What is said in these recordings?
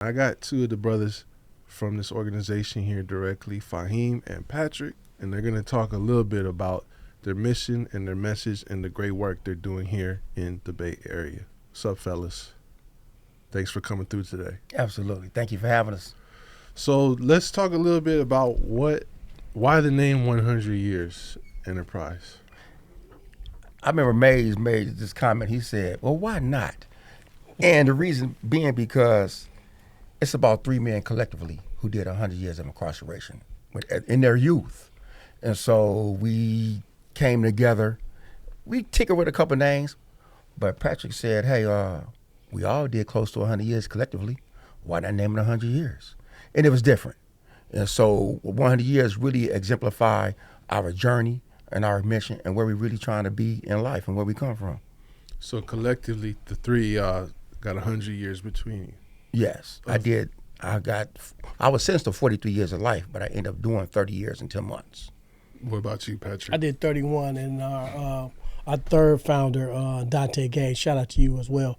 I got two of the brothers from this organization here directly, Fahim and Patrick, and they're going to talk a little bit about their mission and their message and the great work they're doing here in the Bay Area. What's up, fellas? Thanks for coming through today. Absolutely. Thank you for having us. So let's talk a little bit about why the name 100 Years Enterprise. I remember Mays made this comment. He said, well, why not? And the reason being because it's about 3 men collectively who did 100 years of incarceration in their youth. And so we came together. We tinkered with a couple names, but Patrick said, hey, we all did close to 100 years collectively. Why not name it 100 years? And it was different. And so 100 years really exemplify our journey and our mission and where we're really trying to be in life and where we come from. So collectively, the three got 100 years between you. Yes, I did. I was sentenced to 43 years of life, but I ended up doing 30 years and 10 months. What about you, Patrick? I did 31, and our third founder, Dante Gay, shout out to you as well.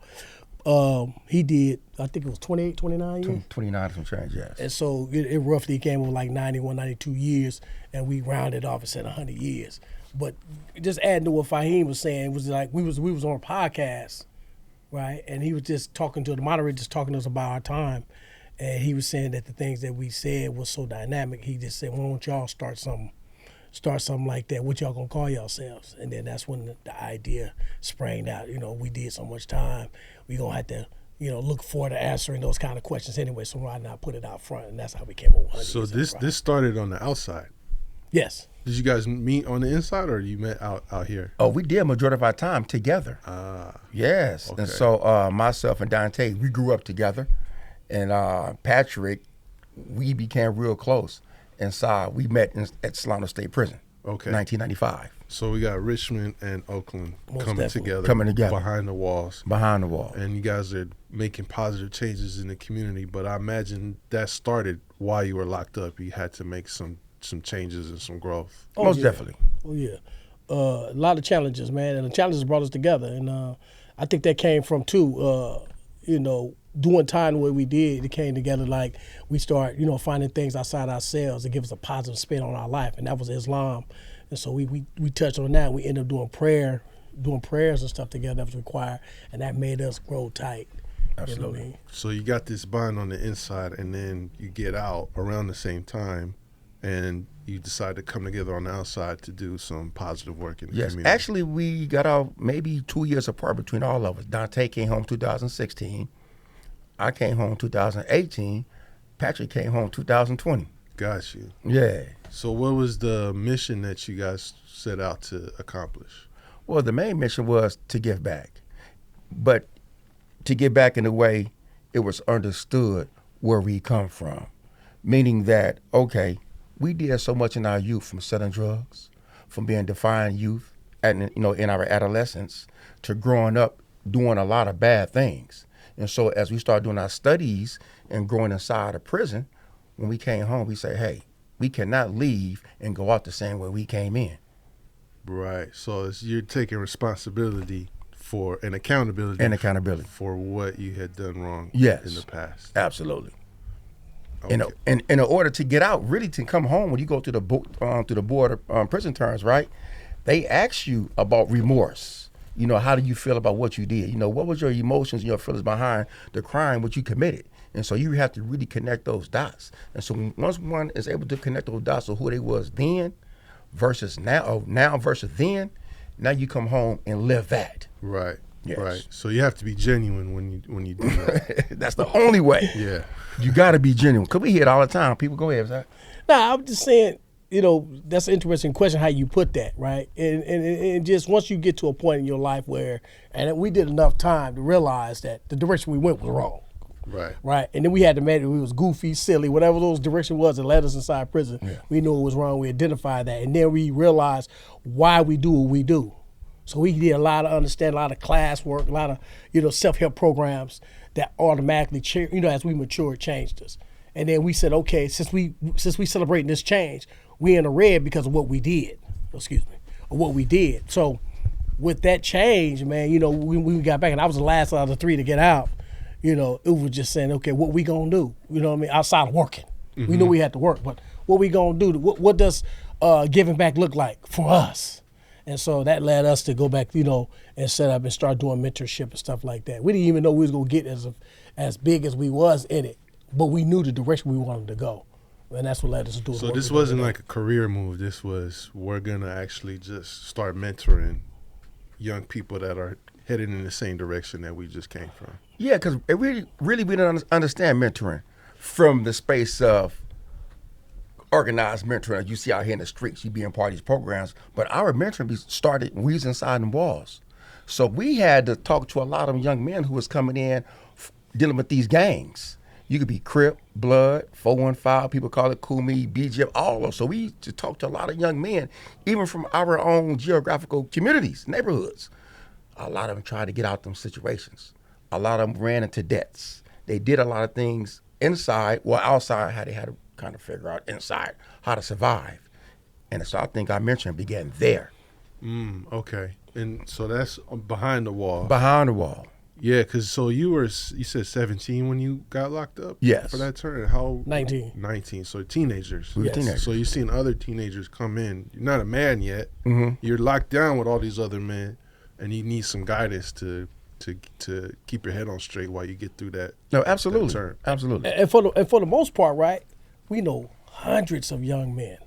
He did, I think it was 28, 29 years? 29 from change, yes. And so it roughly came with like 91, 92 years, and we rounded off and said 100 years. But just adding to what Fahim was saying, it was like we was on a podcast, right? And he was just talking to the moderator, just talking to us about our time. And he was saying that the things that we said was so dynamic. He just said, why don't y'all start something like that? What y'all gonna call yourselves? And then that's when the idea sprang out. You know, we did so much time. We gonna have to, look forward to answering those kind of questions anyway. So why not put it out front? And that's how we came up with 100 So years this started on the outside. Yes. Did you guys meet on the inside, or you met out here? Oh, we did majority of our time together. Yes. Okay. And so myself and Dante, we grew up together. And Patrick, we became real close. And we met at Solano State Prison, Okay. 1995. So we got Richmond and Oakland coming together behind the walls. Behind the wall. And you guys are making positive changes in the community, but I imagine that started while you were locked up. You had to make some changes and some growth. Most definitely. Oh, yeah. A lot of challenges, man, and the challenges brought us together. And I think that came from, too, doing time the way we did. It came together like we start, finding things outside ourselves that give us a positive spin on our life, and that was Islam. And so we touched on that. We ended up doing prayers and stuff together that was required, and that made us grow tight. Absolutely. You know what I mean? So you got this bond on the inside, and then you get out around the same time, and you decide to come together on the outside to do some positive work in the community. Yes, actually, we got out maybe 2 years apart between all of us. Dante came home 2016. I came home 2018. Patrick came home 2020. Got you. Yeah. So what was the mission that you guys set out to accomplish? Well, the main mission was to give back. But to give back in a way it was understood where we come from. Meaning that, okay, we did so much in our youth, from selling drugs, from being defiant youth, and in our adolescence, to growing up doing a lot of bad things. And so as we started doing our studies and growing inside of prison, when we came home, we say, hey, we cannot leave and go out the same way we came in. Right. So you're taking responsibility for and accountability for what you had done wrong in the past. Absolutely. Okay. And in order to get out, really to come home, when you go to the board of prison terms, right, they ask you about remorse. How do you feel about what you did? What was your emotions and your feelings behind the crime which you committed? And so you have to really connect those dots. And so once one is able to connect those dots of who they was then versus now, or now versus then, now you come home and live that. Right. Yes. Right. So you have to be genuine when you do that. That's the only way. Yeah. You got to be genuine. Because we hear it all the time. People, go ahead, sir. Nah, I'm just saying, that's an interesting question how you put that, right? And just once you get to a point in your life where, and we did enough time to realize that the direction we went was wrong. Right. Right. And then we had to admit it was goofy, silly, whatever those direction was that led us inside prison. Yeah. We knew it was wrong. We identified that. And then we realized why we do what we do. So we did a lot of understanding, a lot of class work, a lot of, self-help programs that automatically, as we matured, changed us. And then we said, okay, since we celebrating this change, we in the red because of what we did. So with that change, man, when we got back, and I was the last out of the three to get out, it was just saying, okay, what we gonna do? You know what I mean? Outside of working, we knew we had to work, but what we gonna do? What does giving back look like for us? And so that led us to go back, and set up and start doing mentorship and stuff like that. We didn't even know we was gonna get as big as we was in it, but we knew the direction we wanted to go, and that's what led us to do it. So this wasn't like a career move. This was, we're gonna actually just start mentoring young people that are headed in the same direction that we just came from. Yeah, because really we didn't understand mentoring from the space of organized mentoring you see out here in the streets. You be in part of these programs, but our mentoring started when we was inside the walls. So we had to talk to a lot of young men who was coming in dealing with these gangs. You could be Crip, Blood, 415, people call it Communiy, BGF, all of those. So we used to talk to a lot of young men, even from our own geographical communities, neighborhoods. A lot of them tried to get out them situations. A lot of them ran into debts. They did a lot of things inside, well, outside, how they had to kind of figure out inside how to survive. And so I think our mentoring began there. Okay. And so that's behind the wall. Behind the wall. Yeah, because you said 17 when you got locked up? Yes. For that term? How? 19. 19. So teenagers. We were Yes. teenagers. So you've seen other teenagers come in. You're not a man yet. Mhm. You're locked down with all these other men, and you need some guidance to keep your head on straight while you get through that. No, absolutely. That term. Absolutely. And for the most part, right, we know hundreds of young men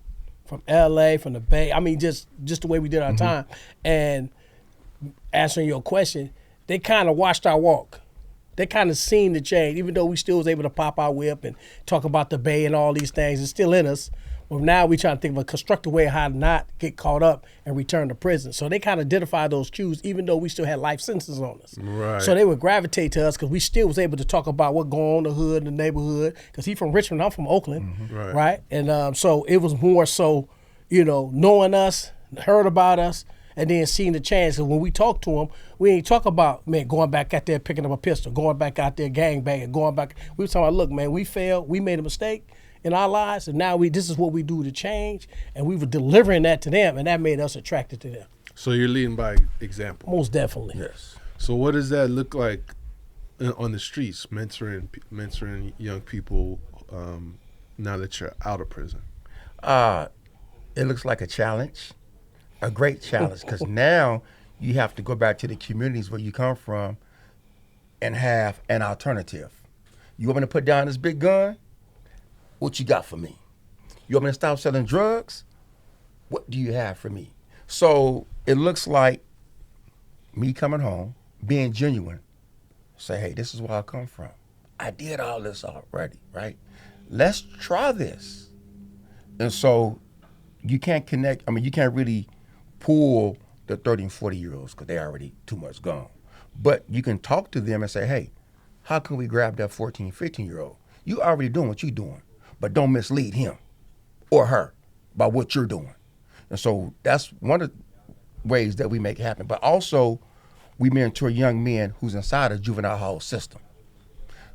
from LA, from the Bay. I mean, just the way we did our time. And answering your question, they kind of watched our walk. They kind of seen the change, even though we still was able to pop our whip and talk about the Bay and all these things. It's still in us. But now we trying to think of a constructive way of how to not get caught up and return to prison. So they kind of identified those cues, even though we still had life sentences on us. Right. So they would gravitate to us because we still was able to talk about what going on in the hood, in the neighborhood. Because he from Richmond, I'm from Oakland, right? And so it was more so, knowing us, heard about us, and then seeing the change. So when we talk to them, we ain't talk about, man, going back out there picking up a pistol, going back out there gangbanging, going back. We was talking about, look, man, we failed, we made a mistake in our lives, and now this is what we do to change, and we were delivering that to them, and that made us attracted to them. So you're leading by example. Most definitely. Yes. So what does that look like on the streets, mentoring young people now that you're out of prison? It looks like a challenge, a great challenge, because now you have to go back to the communities where you come from and have an alternative. You want me to put down this big gun? What you got for me? You want me to stop selling drugs? What do you have for me? So it looks like me coming home, being genuine, say, hey, this is where I come from. I did all this already, right? Let's try this. And so you can't you can't really pull the 30 and 40-year-olds because they're already too much gone. But you can talk to them and say, hey, how can we grab that 14, 15-year-old? You already doing what you're doing, but don't mislead him or her by what you're doing. And so that's one of the ways that we make it happen. But also, we mentor young men who's inside a juvenile hall system.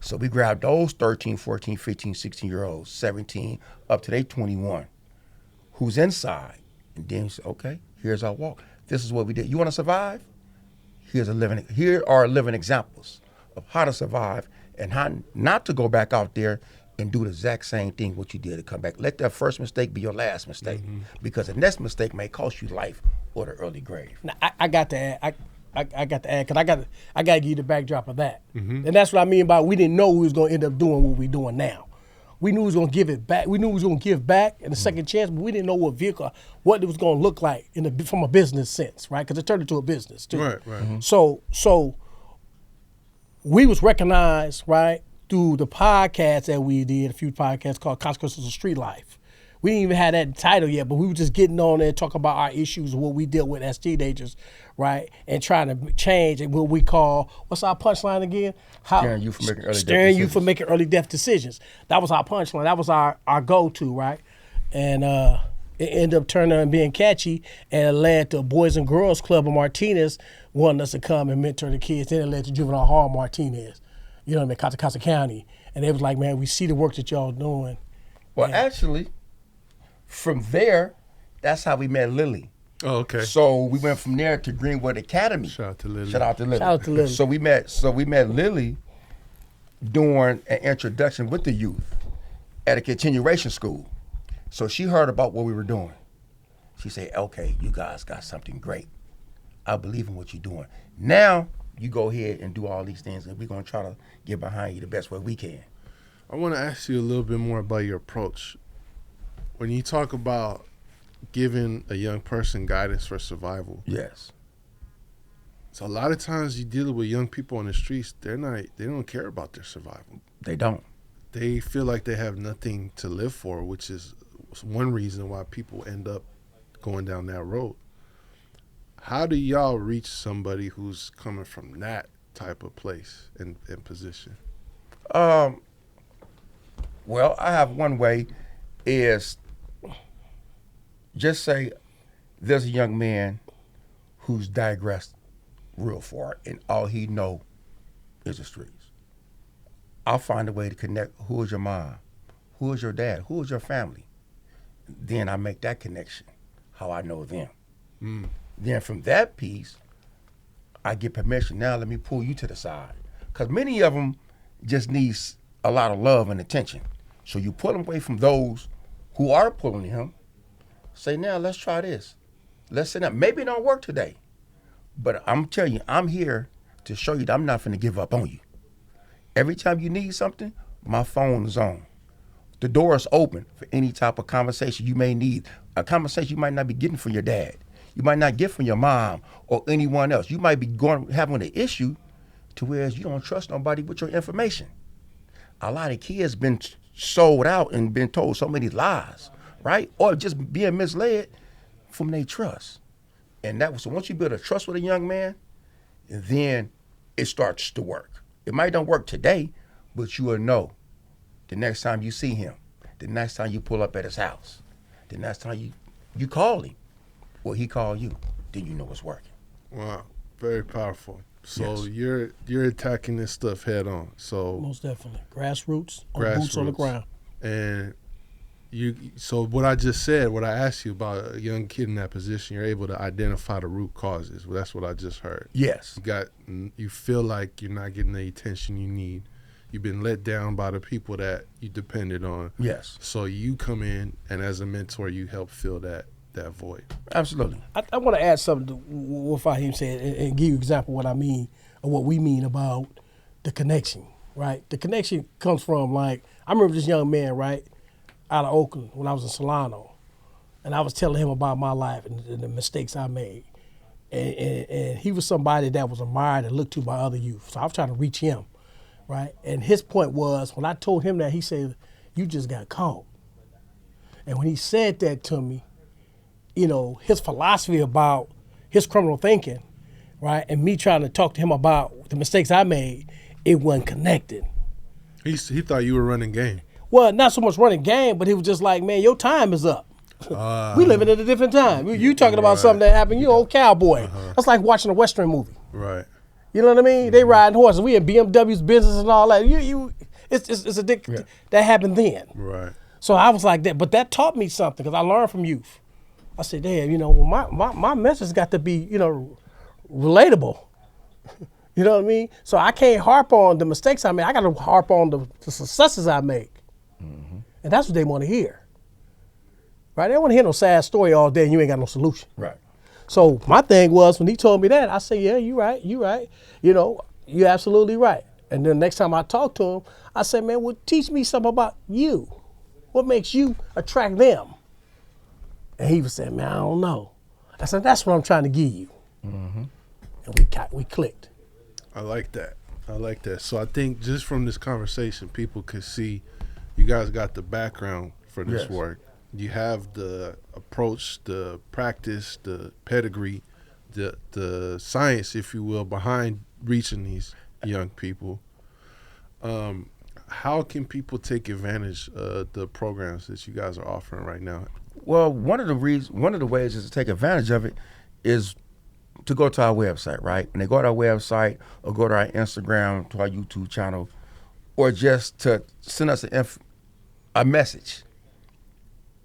So we grab those 13, 14, 15, 16-year-olds, 17, up to they 21, who's inside. And then we say, okay, here's our walk. This is what we did. You want to survive? Here are living examples of how to survive and how not to go back out there and do the exact same thing what you did to come back. Let that first mistake be your last mistake, because the next mistake may cost you life or the early grave. Now, I got to add. I got to add because I got to give you the backdrop of that, and that's what I mean by we didn't know we was going to end up doing what we're doing now. We knew we was going to give it back. We knew we was going to give back in a second chance, but we didn't know what it was going to look like from a business sense, right? Because it turned into a business too. Right. So we was recognized, right, through the podcast that we did, a few podcasts called Consequences of Street Life. We didn't even have that title yet, but we were just getting on there and talking about our issues, what we dealt with as teenagers, right? And trying to change what we call, what's our punchline again? Steering you from making early death Steering you decisions. from making early death decisions. That was our punchline. That was our go-to, right? And it ended up turning out and being catchy, and it led to a Boys and Girls Club of Martinez wanting us to come and mentor the kids. Then it led to Juvenile Hall Martinez, you know what I mean, Casa County. And they was like, man, we see the work that y'all doing. Well, actually, from there, that's how we met Lily. Oh, okay. So we went from there to Greenwood Academy. Shout out to Lily. Shout out to Lily. Shout out to Lily. So we met Lily doing an introduction with the youth at a continuation school. So she heard about what we were doing. She said, okay, you guys got something great. I believe in what you're doing. Now you go ahead and do all these things, and we're going to try to get behind you the best way we can. I want to ask you a little bit more about your approach. When you talk about giving a young person guidance for survival, Yes. so a lot of times you deal with young people on the streets, they don't care about their survival. They don't. They feel like they have nothing to live for, which is one reason why people end up going down that road. How do y'all reach somebody who's coming from that type of place and position? Well, I have one way is just say there's a young man who's digressed real far and all he know is the streets. I'll find a way to connect. Who is your mom? Who is your dad? Who is your family? Then I make that connection, how I know them. Then from that piece, I get permission. Now let me pull you to the side. Because many of them just need a lot of love and attention. So you pull them away from those who are pulling him. Say, now let's try this. Let's sit down. Maybe it don't work today. But I'm telling you, I'm here to show you that I'm not going to give up on you. Every time you need something, my phone is on. The door is open for any type of conversation you may need. A conversation you might not be getting from your dad. You might not get from your mom or anyone else. You might be having an issue to where you don't trust nobody with your information. A lot of kids been sold out and been told so many lies, right? Or just being misled from their trust. And that was, so once you build a trust with a young man, then it starts to work. It might not work today, but you will know the next time you see him, the next time you pull up at his house, the next time you call him, or he call you, then you know it's working. Wow, very powerful. So Yes. you're attacking this stuff head on. So Most definitely. Grassroots, boots on the ground. And so what I just said, what I asked you about a young kid in that position, you're able to identify the root causes. Well, that's what I just heard. Yes. You feel like you're not getting the attention you need. You've been let down by the people that you depended on. Yes. So you come in, and as a mentor, you help fill that void. Absolutely. I want to add something to what Fahim said and give you an example of what I mean, or what we mean about the connection, right? The connection comes from, like, I remember this young man, right, out of Oakland when I was in Solano, and I was telling him about my life and the mistakes I made. And he was somebody that was admired and looked to by other youth. So I was trying to reach him, right? And his point was, when I told him that, he said, you just got caught. And when he said that to me, you know, his philosophy about his criminal thinking, right, and me trying to talk to him about the mistakes I made, it wasn't connected. He thought you were running game. Well, not so much running game, but he was just like, man, your time is up. We living at a different time. You talking about something that happened, you old cowboy. That's like watching a Western movie. Right. You know what I mean? They riding horses. We in BMW's business and all that. It's a dick that happened then. Right. So I was like that, but that taught me something because I learned from youth. I said, damn, you know, well, my message got to be, you know, relatable. You know what I mean? So I can't harp on the mistakes I made. I got to harp on the successes I make. And that's what they want to hear. Right? They don't want to hear no sad story all day and you ain't got no solution. Right. So my thing was, when he told me that, I said, yeah, you right. You know, you're absolutely right. And then the next time I talked to him, I said, man, well, teach me something about you. What makes you attract them? And he was saying, man, I don't know. I said, that's what I'm trying to give you. And we clicked. I like that. So I think just from this conversation, people could see you guys got the background for this Yes. work. You have the approach, the practice, the pedigree, the science, if you will, behind reaching these young people. How can people take advantage of the programs that you guys are offering right now? Well, one of the ways is to take advantage of it is to go to our website, right? When they go to our website or go to our Instagram, to our YouTube channel, or just to send us a message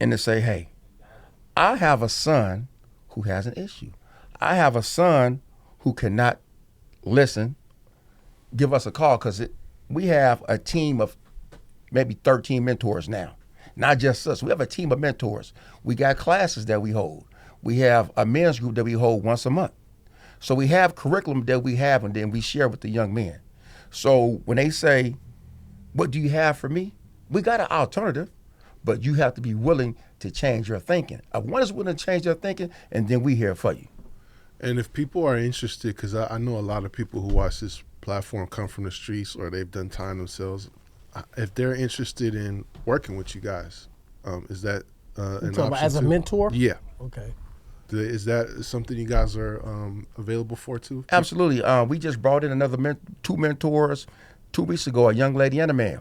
and to say, hey, I have a son who has an issue. I have a son who cannot listen. Give us a call because we have a team of maybe 13 mentors now. Not just us. We have a team of mentors. We got classes that we hold. We have a men's group that we hold once a month. So we have curriculum that we have, and then we share with the young men. So when they say, what do you have for me? We got an alternative, but you have to be willing to change your thinking. If one is willing to change their thinking, and then we here for you. And if people are interested, because I know a lot of people who watch this platform come from the streets or they've done time themselves, if they're interested in working with you guys, is that an option as a too? mentor? Yeah. Okay. Is that something you guys are available for too? Absolutely. We just brought in another two mentors 2 weeks ago, a young lady and a man.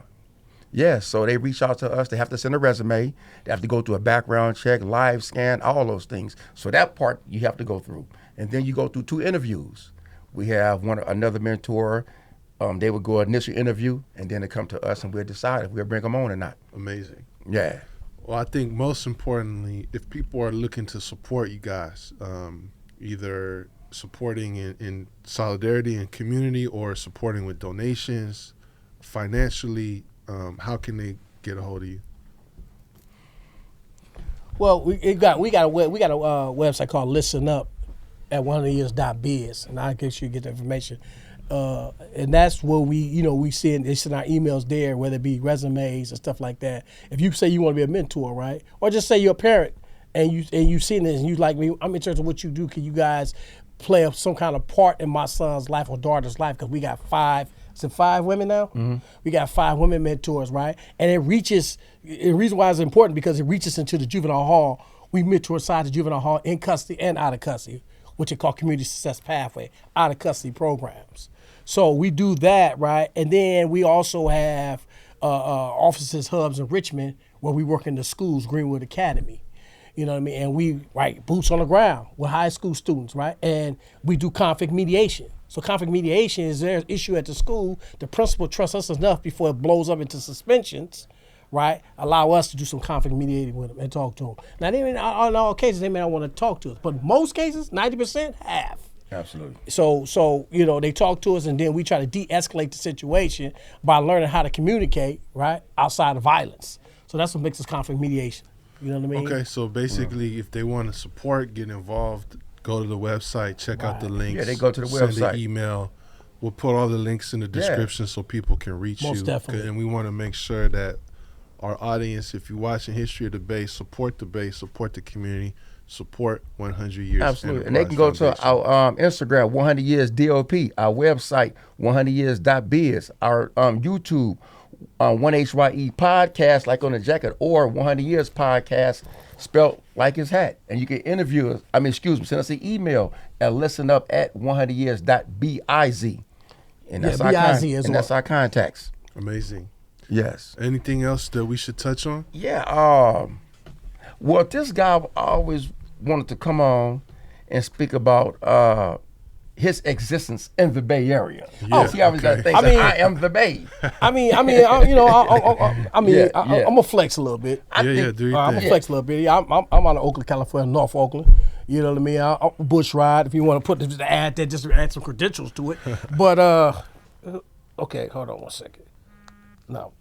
Yes, so they reach out to us. They have to send a resume. They have to go through a background check, live scan, all those things. So that part you have to go through. And then you go through 2 interviews. We have another mentor. They would go initial interview, and then they come to us, and we'll decide if we'll bring them on or not. Amazing. Yeah. Well, I think most importantly, if people are looking to support you guys, either supporting in solidarity and community or supporting with donations, financially, how can they get a hold of you? Well, we got a website called Listen Up at 100years.biz, and I guess you get the information. And that's where we send our emails there, whether it be resumes and stuff like that. If you say you want to be a mentor, right, or just say you're a parent and you seen this and you like me, I'm interested in what you do. Can you guys play some kind of part in my son's life or daughter's life? Because we got 5 women now? Mm-hmm. We got 5 women mentors, right? And the reason why it's important because it reaches into the juvenile hall. We mentor inside the juvenile hall in custody and out of custody, which is called Community Success Pathway, out of custody programs. So we do that, right? And then we also have offices, hubs in Richmond where we work in the schools, Greenwood Academy. You know what I mean? And we boots on the ground with high school students, right? And we do conflict mediation. So conflict mediation is there's an issue at the school. The principal trusts us enough before it blows up into suspensions, right? Allow us to do some conflict mediating with them and talk to them. Now, they may not, on all cases, they may not want to talk to us, but most cases, 90% have. Absolutely. So they talk to us, and then we try to de-escalate the situation by learning how to communicate, right, outside of violence. So that's what makes us conflict mediation. You know what I mean? Okay, so basically, if they want to support, get involved, go to the website, check out the links. Yeah, they go to the send website. an email. We'll put all the links in the description so people can reach Most you. definitely. And we want to make sure that our audience, if you're watching History of the Bay, support the Bay, support the community, support 100 Years. Absolutely. And they can go to our Instagram, 100 Years DOP, our website, 100years.biz, our YouTube, 1HYE podcast, like on the jacket, or 100 Years podcast, spelled like his hat. And you can send us an email at listenup@100years.biz. And that's that's our contacts. Amazing. Yes. Anything else that we should touch on? Yeah. Well, this guy always wanted to come on and speak about his existence in the Bay Area. Yeah, He always got things like, I am the Bay. I'm gonna flex a little bit. Do your thing. I'm gonna flex a little bit. I'm out of Oakland, California, North Oakland. You know what I mean? I'm bush ride. If you want to just add some credentials to it. But okay, hold on one second. No.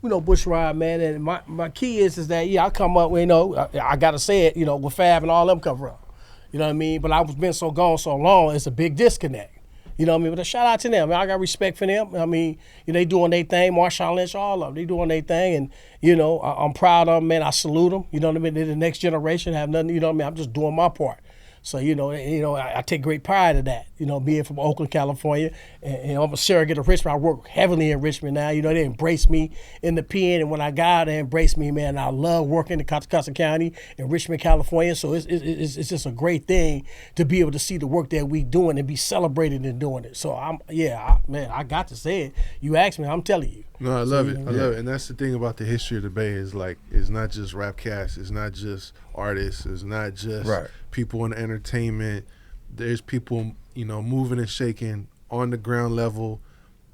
Bush ride, man, and my key is that I come up with, I gotta say it, with Fab and all them cover up. You know what I mean? But I was been so gone so long, it's a big disconnect. You know what I mean? But a shout out to them. I got respect for them. I mean, they doing their thing. Marshawn Lynch, all of them, they doing their thing, and I'm proud of them, man. I salute them. You know what I mean? They're the next generation. Have nothing. You know what I mean? I'm just doing my part. So, I take great pride in that, being from Oakland, California, and I'm a surrogate of Richmond. I work heavily in Richmond now. They embrace me in the pen, and when I got out, they embraced me, man. I love working in Contra Costa County in Richmond, California. So it's just a great thing to be able to see the work that we doing and be celebrated in doing it. So I got to say it. You asked me, I'm telling you. No, I love it. I love it. And that's the thing about the History of the Bay is it's not just rap cast. It's not just artists. It's not just people in entertainment. There's people, moving and shaking on the ground level,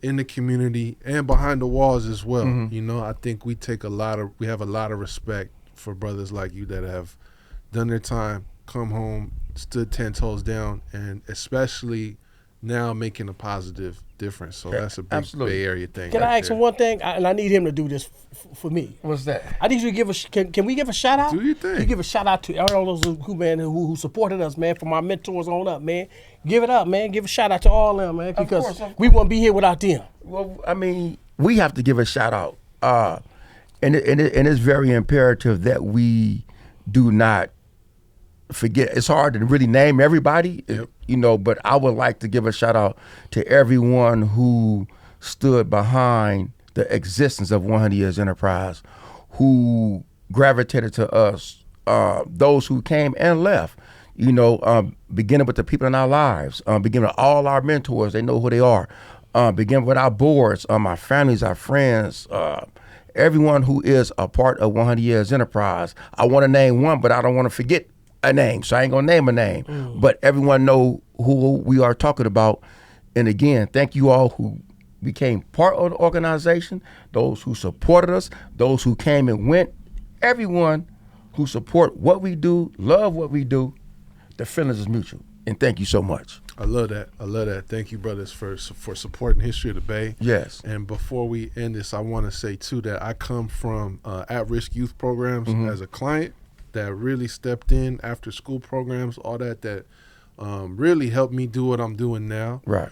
in the community, and behind the walls as well. Mm-hmm. I think we have a lot of respect for brothers like you that have done their time, come home, stood 10 toes down, and especially now making a positive difference. So that's a big Absolutely. Bay Area thing. Can right I ask there. him one thing? And I need him to do this for me. What's that? I need you to give a. Can we give a shout out? Do your thing. You give a shout out to all those who supported us, man. From our mentors on up, man. Give it up, man. Give a shout out to all of them, man. Because course. we wouldn't be here without them. Well, I mean, we have to give a shout out, and it's very imperative that we do not forget. It's hard to really name everybody, Yep. But I would like to give a shout out to everyone who stood behind the existence of 100 Years Enterprise, who gravitated to us, those who came and left. Beginning with the people in our lives, beginning with all our mentors, they know who they are. Beginning with our boards, our families, our friends, everyone who is a part of 100 Years Enterprise. I want to name one, but I don't want to forget a name, so I ain't gonna name a name. But everyone know who we are talking about. And again, thank you all who became part of the organization, those who supported us, those who came and went, everyone who support what we do, love what we do. The feelings is mutual, and thank you so much. I love that. Thank you, brothers, for supporting History of the Bay. Yes. And before we end this, I want to say too that I come from at-risk youth programs as a client that really stepped in, after school programs, all that really helped me do what I'm doing now. Right.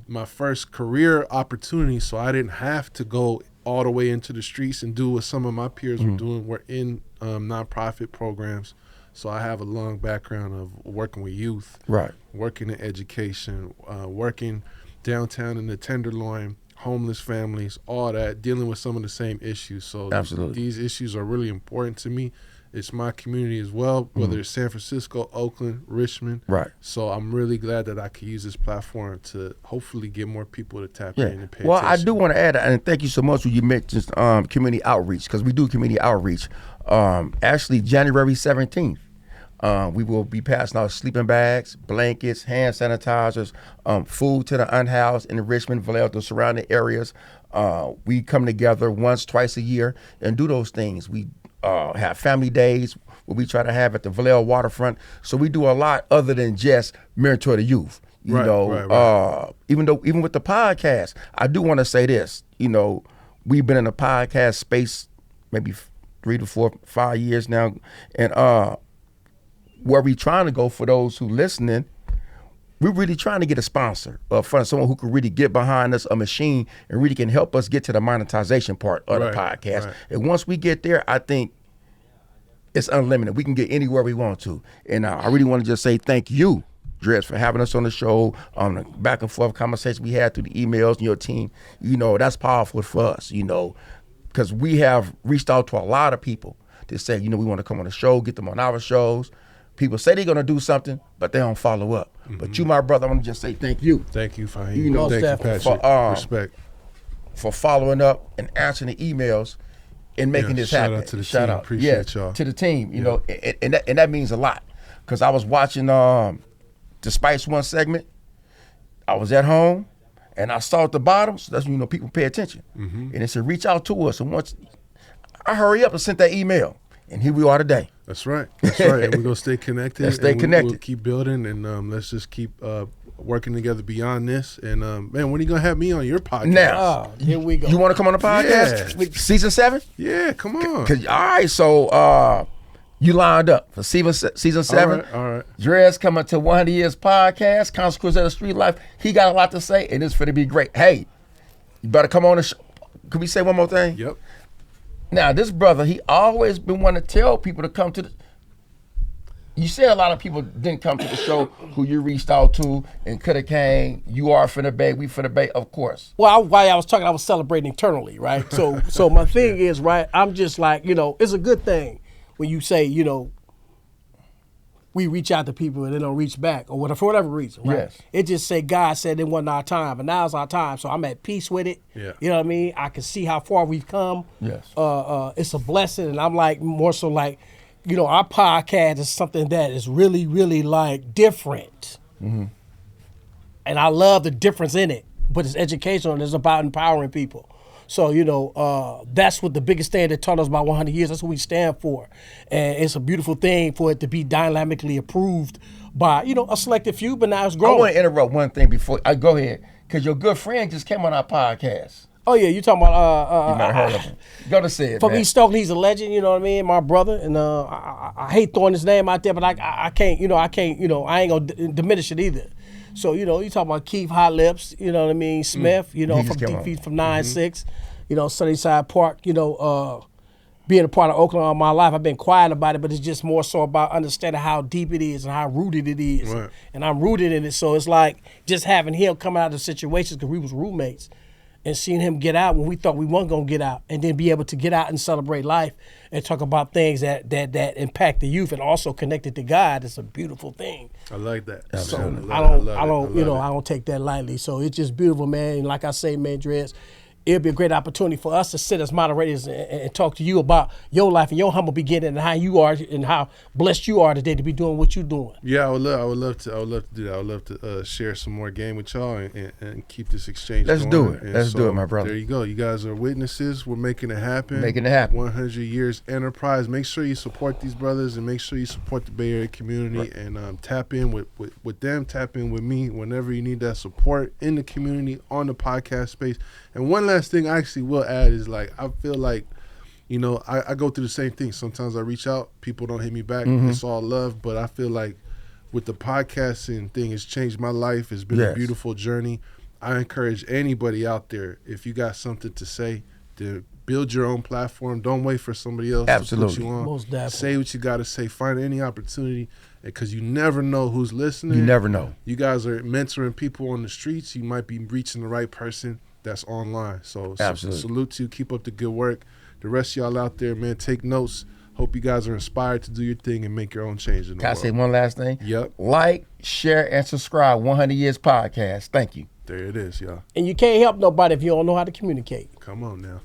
My first career opportunity, so I didn't have to go all the way into the streets and do what some of my peers were doing. We're in nonprofit programs. So I have a long background of working with youth, Right. working in education, working downtown in the Tenderloin, homeless families, all that, dealing with some of the same issues. So Absolutely. these issues are really important to me. It's my community as well, whether it's San Francisco, Oakland, Richmond. Right. So I'm really glad that I could use this platform to hopefully get more people to tap in and pay Well, attention. I do want to add, and thank you so much when you mentioned community outreach, because we do community outreach. Actually, January 17th, we will be passing out sleeping bags, blankets, hand sanitizers, food to the unhoused in Richmond, Vallejo, the surrounding areas. We come together once, twice a year and do those things. We have family days where we try to have at the Vallejo waterfront. So we do a lot other than just mentor the youth. Right. Even with the podcast, I do want to say this. We've been in the podcast space maybe 3 to 4, 5 years now, and where we trying to go for those who listening, we're really trying to get a sponsor, from someone who can really get behind us, a machine, and really can help us get to the monetization part of the podcast. Right. And once we get there, I think it's unlimited. We can get anywhere we want to. And I really want to just say thank you, Dregs, for having us on the show, on the back and forth conversation we had through the emails and your team. That's powerful for us, because we have reached out to a lot of people to say, we want to come on the show, get them on our shows. People say they're going to do something, but they don't follow up. Mm-hmm. But you, my brother, I want to just say thank you. Thank you, Fahim. Thank you, Patrick. Respect. For following up and answering the emails and making this happen. Shout out to the team. Appreciate y'all. To the team, and that means a lot. Because I was watching the Spice One segment. I was at home, and I saw at the bottom, so that's when people pay attention. Mm-hmm. And it said, reach out to us. And once I hurry up and sent that email, and here we are today. That's right. And we're going to stay connected. We'll keep building, and let's just keep working together beyond this. And, man, when are you going to have me on your podcast? Now, here we go. You want to come on the podcast? Yeah. Season 7? Yeah, come on. All right, so you lined up for season 7. All right. Dregs coming to 100 Years podcast, Consequences of the Street Life. He got a lot to say, and it's for to be great. Hey, you better come on the show. Could we say one more thing? Yep. Now, this brother, he always been wanting to tell people to come to the... You said a lot of people didn't come to the show who you reached out to and could have came. You are for the Bay, we for the Bay, of course. Well, while I was talking, I was celebrating internally, right? So my thing is, right, I'm just like, it's a good thing when you say, we reach out to people and they don't reach back or whatever, for whatever reason, right? Yes. It just say God said it wasn't our time, but now's our time. So I'm at peace with it. Yeah. You know what I mean? I can see how far we've come. Yes. It's a blessing, and I'm like more so like, our podcast is something that is really, really like different. Mm-hmm. And I love the difference in it, but it's educational and it's about empowering people. So, that's what the biggest thing that taught us about 100 years. That's what we stand for. And it's a beautiful thing for it to be dynamically approved by, a selected few, but now it's I growing. want to interrupt one thing before I go ahead, because your good friend just came on our podcast. Oh, yeah, you talking about... You might have heard of him. Go to say it, From man. East Oakland, he's a legend, you know what I mean? My brother. And I hate throwing his name out there, but I can't, I ain't going to diminish it either. So, you talking about Keith Hot Lips, you know what I mean? Smith, He just came on. from 9-6, Sunnyside Park, being a part of Oakland all my life. I've been quiet about it, but it's just more so about understanding how deep it is and how rooted it is. Right. And I'm rooted in it. So it's like just having him come out of situations because we was roommates and seeing him get out when we thought we weren't going to get out, and then be able to get out and celebrate life and talk about things that impact the youth and also connected to God. It's a beautiful thing. I like that. So Absolutely. I don't take that lightly. So it's just beautiful, man. And like I say, man, Dregs, it'll be a great opportunity for us to sit as moderators and talk to you about your life and your humble beginning and how you are and how blessed you are today to be doing what you're doing. Yeah, I would love to do that. I would love to share some more game with y'all and keep this exchange Let's going. do it. And Let's do it, my brother. There you go. You guys are witnesses. We're making it happen. 100 years enterprise. Make sure you support these brothers and make sure you support the Bay Area community, Right. and tap in with them, tap in with me whenever you need that support in the community, on the podcast space. And one last thing I actually will add is, like, I feel like, I go through the same thing. Sometimes I reach out, people don't hit me back. It's all love, but I feel like with the podcasting thing, it's changed my life. It's been a beautiful journey. I encourage anybody out there, if you got something to say, to build your own platform. Don't wait for somebody else to put you on. Most definitely. Say what you got to say. Find any opportunity, because you never know who's listening. You never know. You guys are mentoring people on the streets. You might be reaching the right person that's online. So Absolutely. salute to you. Keep up the good work. The rest of y'all out there, man, take notes. Hope you guys are inspired to do your thing and make your own change in the Can I world. say one last thing? Yep. Like, share, and subscribe. 100 Years Podcast. Thank you. There it is, y'all. And you can't help nobody if you don't know how to communicate. Come on now.